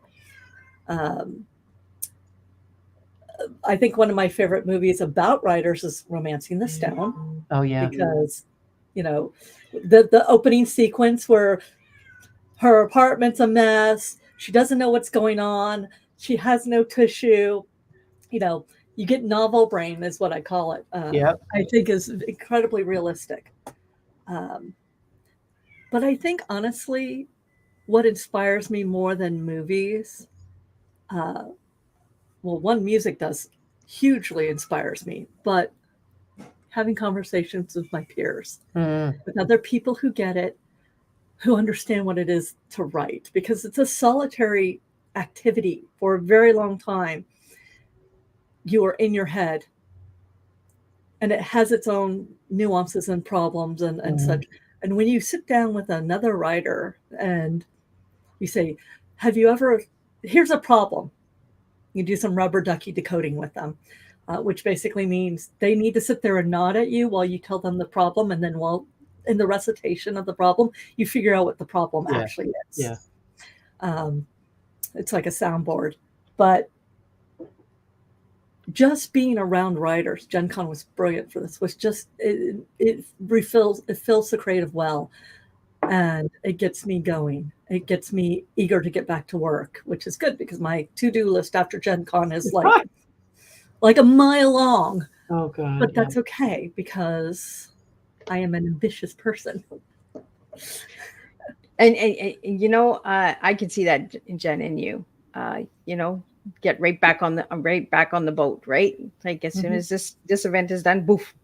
I think one of my favorite movies about writers is Romancing the Stone. Oh yeah, because the opening sequence where her apartment's a mess, she doesn't know what's going on, she has no tissue, you get novel brain is what I call it. I think is incredibly realistic. But I think honestly, what inspires me more than movies, one, music does hugely inspires me, but having conversations with my peers, with other people who get it, who understand what it is to write, because it's a solitary activity for a very long time. You are in your head, and it has its own nuances and problems and such. And when you sit down with another writer and you say, here's a problem. You do some rubber ducky decoding with them, which basically means they need to sit there and nod at you while you tell them the problem. And then in the recitation of the problem, you figure out what the problem actually is. Yeah. It's like a soundboard. But just being around writers, Gen Con was brilliant for this, was just, it fills the creative well. And it gets me going. It gets me eager to get back to work, which is good because my to-do list after Gen Con is like a mile long. Oh God. But that's okay because I am an ambitious person. And I can see that, Jen, in you. Get right back on the boat, right? Like as soon as this event is done, boof.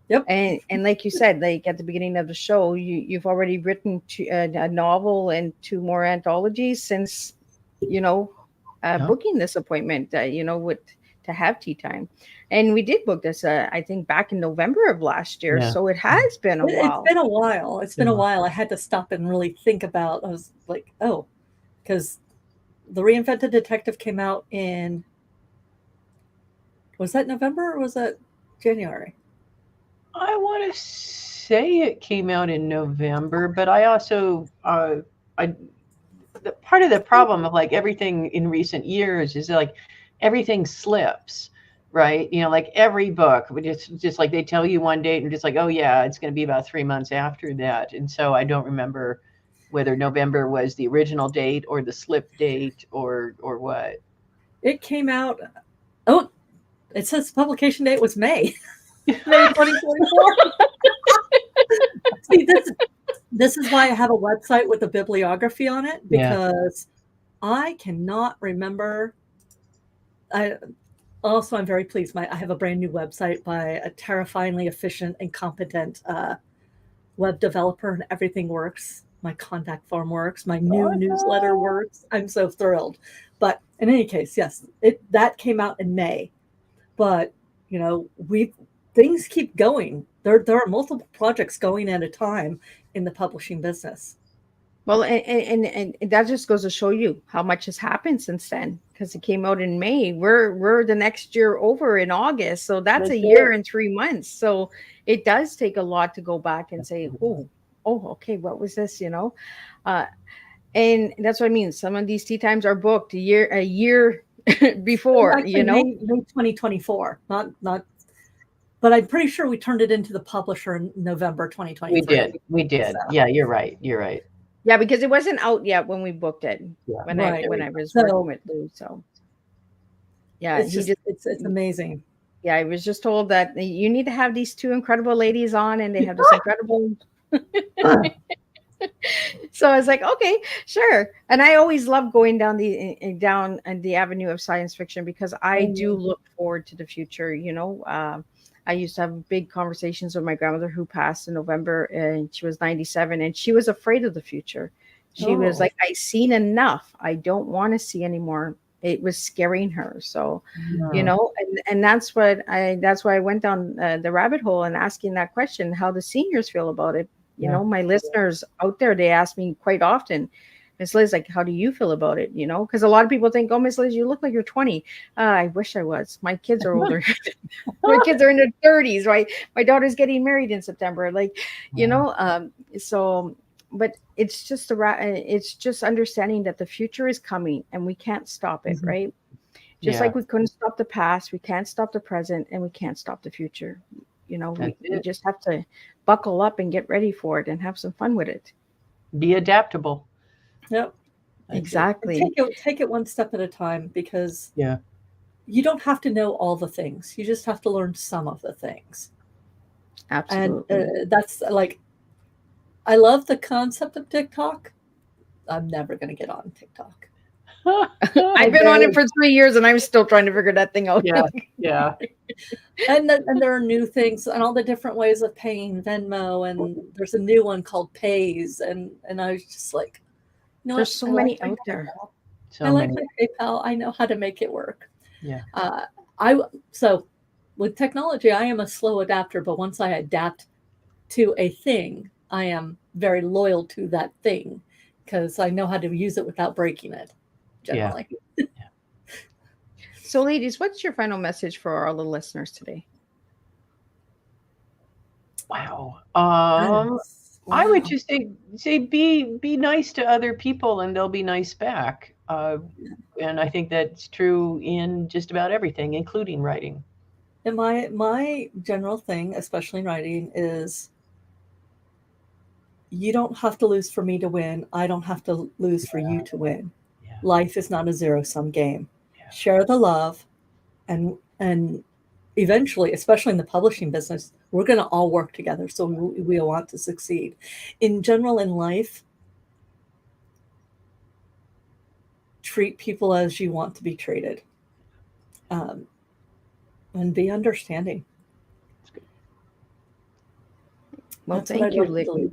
Yep. And like you said, like at the beginning of the show, you've already written a novel and 2 more anthologies since, booking this appointment, to have Tea Time. And we did book this, I think back in November of last year. Yeah. So it has been a while. It's been a while. It's been a while. I had to stop and really think about, I was like, because the Reinvented Detective came out was that November or was that January? I want to say it came out in November, but I also, part of the problem of like everything in recent years is like everything slips, right? Like every book, it's just like they tell you one date and just like, oh yeah, it's going to be about 3 months after that. And so I don't remember whether November was the original date or the slip date or what. It came out, it says publication date was May. May 2024. See, this is why I have a website with a bibliography on it, because I cannot remember. I'm very pleased. I have a brand new website by a terrifyingly efficient and competent web developer, and everything works. My contact form works. My new newsletter works. I'm so thrilled. But in any case, yes, that came out in May. But things keep going. There are multiple projects going at a time in the publishing business. Well, and that just goes to show you how much has happened since then, because it came out in May. We're the next year over in August, so that's a year and 3 months. So it does take a lot to go back and say, oh, okay, what was this? And that's what I mean. Some of these tea times are booked a year before, Actually, May 2024, not. But I'm pretty sure we turned it into the publisher in November 2023. We did. So. Yeah, you're right. Yeah, because it wasn't out yet when we booked it. Yeah. When I was working with Lou. So yeah, it's amazing. Yeah, I was just told that you need to have these two incredible ladies on, and they have this incredible. So I was like, okay, sure. And I always love going down the avenue of science fiction because I do look forward to the future. I used to have big conversations with my grandmother who passed in November, and she was 97, and she was afraid of the future. She was like, I've seen enough. I don't want to see anymore. It was scaring her. So, and that's why I went down the rabbit hole and asking that question, how the seniors feel about it. My listeners out there, they ask me quite often, Miss Liz, like, how do you feel about it? Because a lot of people think, oh, Miss Liz, you look like you're 20. I wish I was. My kids are older. My kids are in their 30s, right? My daughter's getting married in September. But it's just understanding that the future is coming and we can't stop it, right? Just like we couldn't stop the past, we can't stop the present, and we can't stop the future. We just have to buckle up and get ready for it and have some fun with it. Be adaptable. Yep. Exactly. Take it one step at a time, because you don't have to know all the things. You just have to learn some of the things. Absolutely. And that's like, I love the concept of TikTok. I'm never going to get on TikTok. I've been on it for 3 years and I'm still trying to figure that thing out. Yeah. And there are new things and all the different ways of paying, Venmo, and there's a new one called Pays, and I was just like, there's so many out there. I like my PayPal. I know how to make it work. Yeah. So with technology, I am a slow adapter, but once I adapt to a thing, I am very loyal to that thing because I know how to use it without breaking it. Generally. Yeah. So, ladies, what's your final message for all the listeners today? Wow. I would just say be nice to other people and they'll be nice back. And I think that's true in just about everything, including writing. And my general thing, especially in writing, is you don't have to lose for me to win. I don't have to lose for you to win. Yeah. Life is not a zero-sum game. Yeah. Share the love, and eventually, especially in the publishing business, we're going to all work together. So we want to succeed. In general, in life, treat people as you want to be treated, and be understanding. Well, thank you, Lily.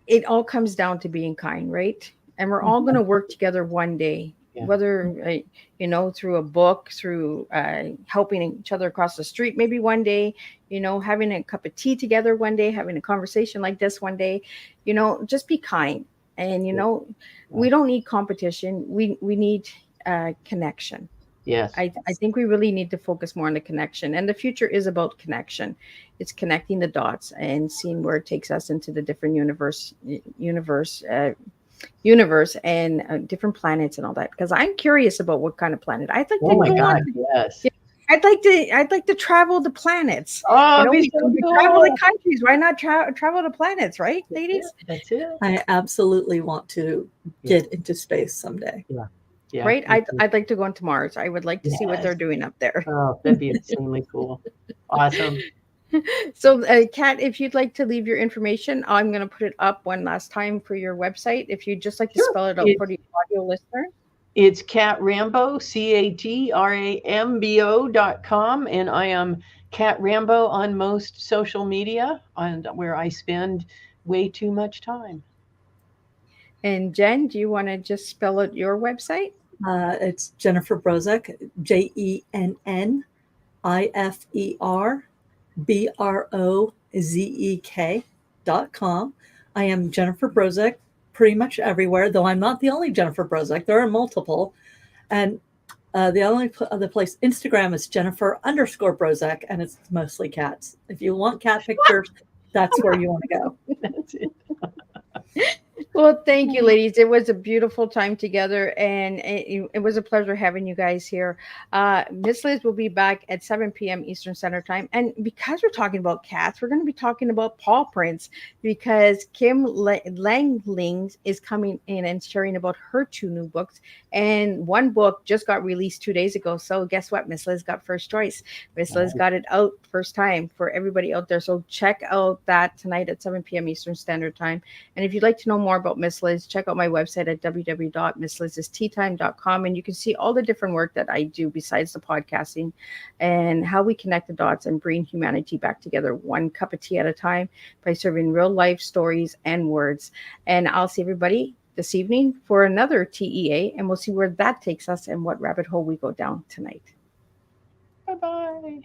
It all comes down to being kind, right? And we're all going to work together one day, whether, through a book, through helping each other across the street, maybe one day, having a cup of tea together one day, having a conversation like this one day, just be kind. And, we don't need competition. We need connection. Yes. I think we really need to focus more on the connection, and the future is about connection. It's connecting the dots and seeing where it takes us into the different universe and different planets and all that. Because I'm curious about what kind of planet I'd like to go on. Yes. I'd like to travel the planets. We travel the countries. Why not travel the planets, right, ladies? That's it. I absolutely want to get into space someday. Yeah. Yeah, right? I'd like to go into Mars. I would like to see what they're doing up there. Oh, that'd be insanely cool. Awesome. So, Kat, if you'd like to leave your information, I'm going to put it up one last time for your website. If you'd just like to spell it out for the audio listener. It's Kat Rambo, CATRAMBO.com. And I am Kat Rambo on most social media, and where I spend way too much time. And Jen, do you want to just spell out your website? It's Jennifer Brozek, JenniferBrozek.com. I am Jennifer Brozek pretty much everywhere, though I'm not the only Jennifer Brozek. There are multiple. And the only other place, Instagram, is Jennifer_Brozek, and it's mostly cats. If you want cat pictures, that's where you want to go. That's it. Well, thank you, ladies. It was a beautiful time together, and it was a pleasure having you guys here. Miss Liz will be back at 7 p.m. Eastern Standard Time. And because we're talking about cats, we're going to be talking about paw prints because Kim Langling is coming in and sharing about her 2 new books. And one book just got released 2 days ago. So guess what? Miss Liz got first choice. Miss Liz got it out first time for everybody out there. So check out that tonight at 7 p.m. Eastern Standard Time. And if you'd like to know more about Miss Liz, check out my website at www.misslizsteatime.com, and you can see all the different work that I do besides the podcasting and how we connect the dots and bring humanity back together one cup of tea at a time by serving real life stories and words. And I'll see everybody this evening for another TEA, and we'll see where that takes us and what rabbit hole we go down tonight. Bye-bye.